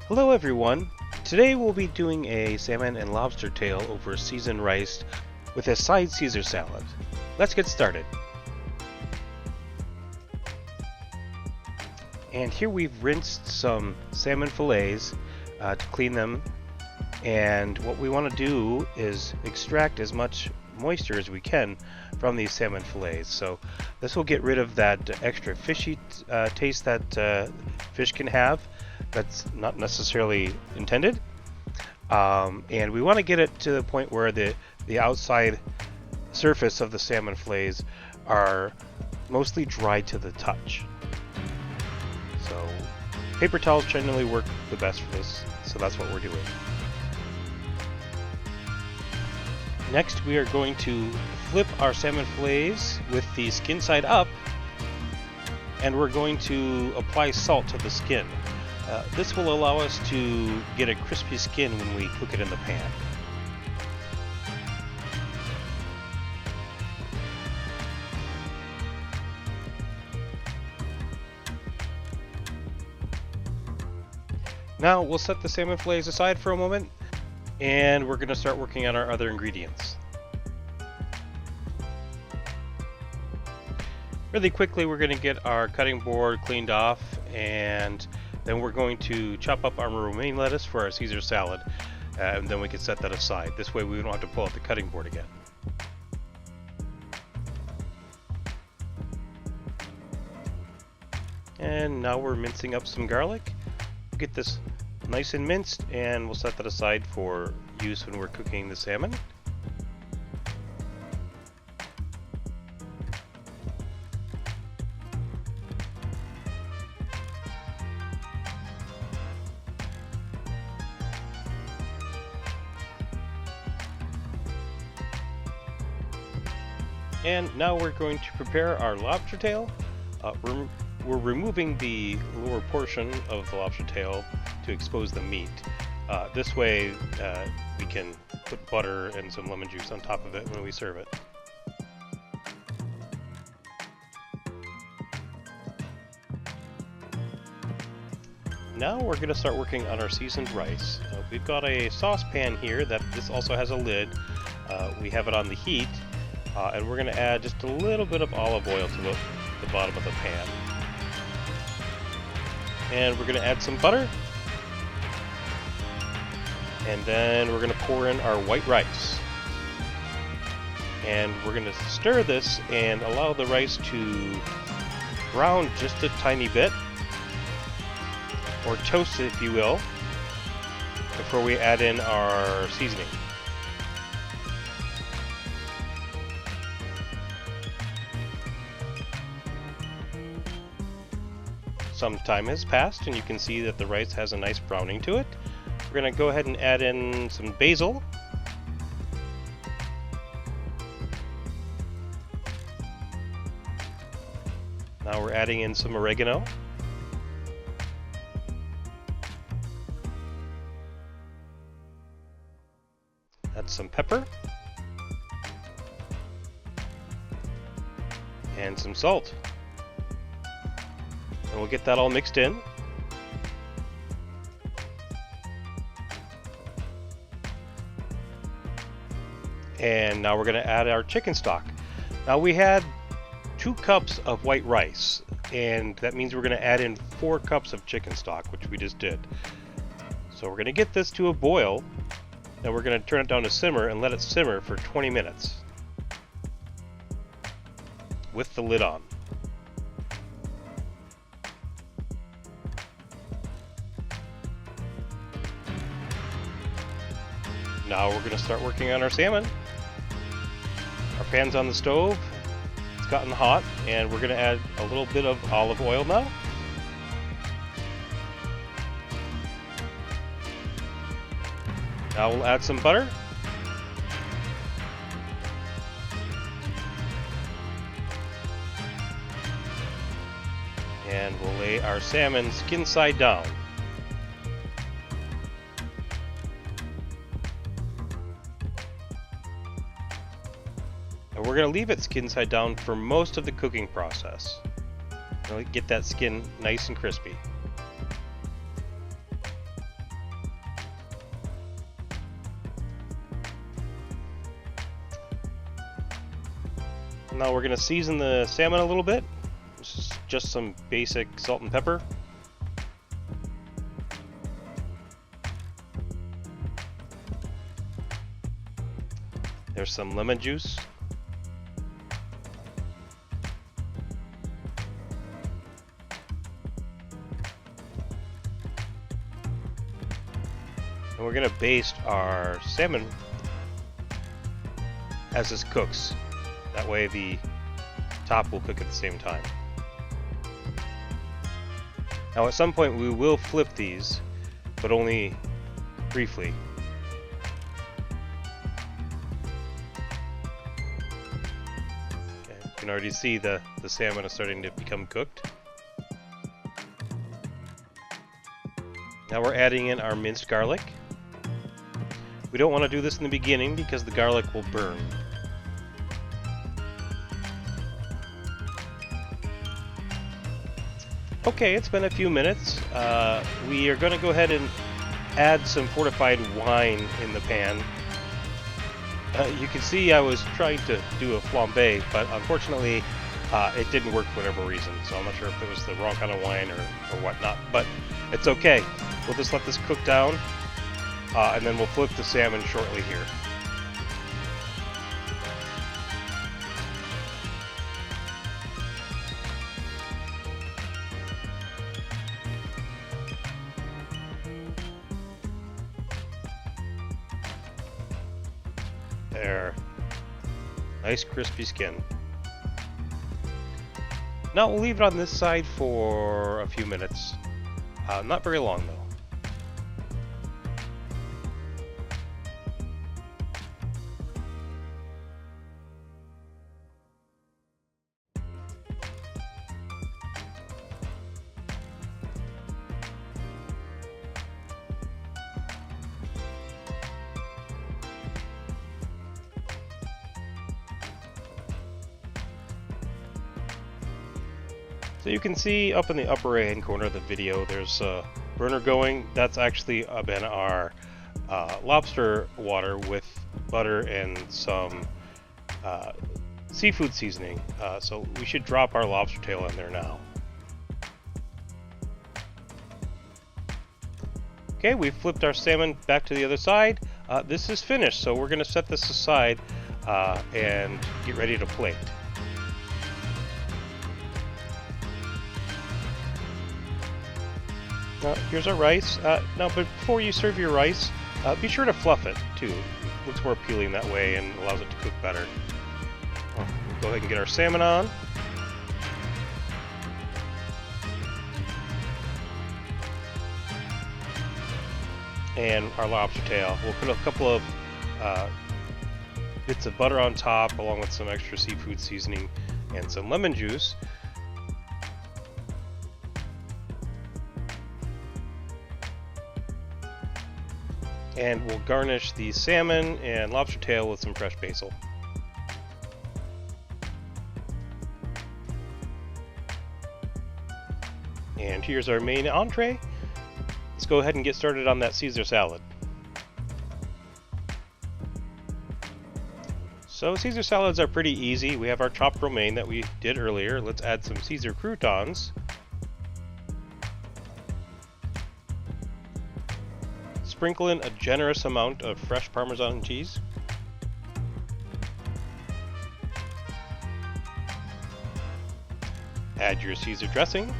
Hello everyone! Today we'll be doing a salmon and lobster tail over seasoned rice with a side Caesar salad. Let's get started. And here we've rinsed some salmon fillets to clean them, and what we want to do is extract as much moisture as we can from these salmon fillets. So this will get rid of that extra fishy taste that fish can have. That's not necessarily intended, and we want to get it to the point where the outside surface of the salmon fillets are mostly dry to the touch. So paper towels generally work the best for this, so that's what we're doing. Next, we are going to flip our salmon fillets with the skin side up, and we're going to apply salt to the skin. This will allow us to get a crispy skin when we cook it in the pan. Now we'll set the salmon fillets aside for a moment, and we're going to start working on our other ingredients. Really quickly, we're going to get our cutting board cleaned off, and then we're going to chop up our romaine lettuce for our Caesar salad, and then we can set that aside. This way we don't have to pull out the cutting board again. And now we're mincing up some garlic. We'll get this nice and minced, and we'll set that aside for use when we're cooking the salmon. And now we're going to prepare our lobster tail. We're removing the lower portion of the lobster tail to expose the meat. This way we can put butter and some lemon juice on top of it when we serve it. Now we're going to start working on our seasoned rice. We've got a saucepan here that this also has a lid. We have it on the heat. And we're going to add just a little bit of olive oil to the bottom of the pan. And we're going to add some butter. And then we're going to pour in our white rice. And we're going to stir this and allow the rice to brown just a tiny bit, or toast it if you will, before we add in our seasoning. Some time has passed, and you can see that the rice has a nice browning to it. We're going to go ahead and add in some basil. Now we're adding in some oregano. Add some pepper. And some salt. And we'll get that all mixed in. And now we're going to add our chicken stock. Now we had 2 cups of white rice, and that means we're going to add in 4 cups of chicken stock, which we just did. So we're going to get this to a boil, and we're going to turn it down to simmer and let it simmer for 20 minutes with the lid on. Now we're going to start working on our salmon. Our pan's on the stove. It's gotten hot, and we're going to add a little bit of olive oil now. Now we'll add some butter. And we'll lay our salmon skin side down. And we're going to leave it skin side down for most of the cooking process. Really get that skin nice and crispy. Now we're going to season the salmon a little bit. This is just some basic salt and pepper. There's some lemon juice. And we're going to baste our salmon as this cooks. That way the top will cook at the same time. Now at some point we will flip these, but only briefly. Okay, you can already see the salmon is starting to become cooked. Now we're adding in our minced garlic. We don't want to do this in the beginning because the garlic will burn. Okay, it's been a few minutes. We are going to go ahead and add some fortified wine in the pan. You can see I was trying to do a flambe, but unfortunately it didn't work for whatever reason. So I'm not sure if it was the wrong kind of wine or whatnot, but it's okay. We'll just let this cook down, and then we'll flip the salmon shortly here. There. Nice crispy skin. Now we'll leave it on this side for a few minutes. Not very long though. So you can see up in the upper right hand corner of the video there's a burner going. That's actually been our lobster water with butter and some seafood seasoning. So we should drop our lobster tail in there now. Okay, we've flipped our salmon back to the other side. This is finished, so we're going to set this aside and get ready to plate. Here's our rice. Now, before you serve your rice, be sure to fluff it too. It looks more appealing that way and allows it to cook better. We'll go ahead and get our salmon on. And our lobster tail. We'll put a couple of bits of butter on top along with some extra seafood seasoning and some lemon juice. And we'll garnish the salmon and lobster tail with some fresh basil. And here's our main entree. Let's go ahead and get started on that Caesar salad. So Caesar salads are pretty easy. We have our chopped romaine that we did earlier. Let's add some Caesar croutons. Sprinkle in a generous amount of fresh Parmesan cheese. Add your Caesar dressing.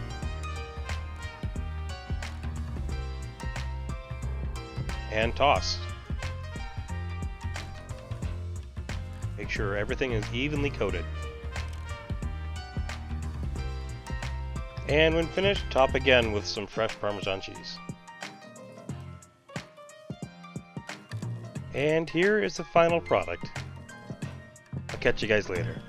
And toss. Make sure everything is evenly coated. And when finished, top again with some fresh Parmesan cheese. And here is the final product. I'll catch you guys later.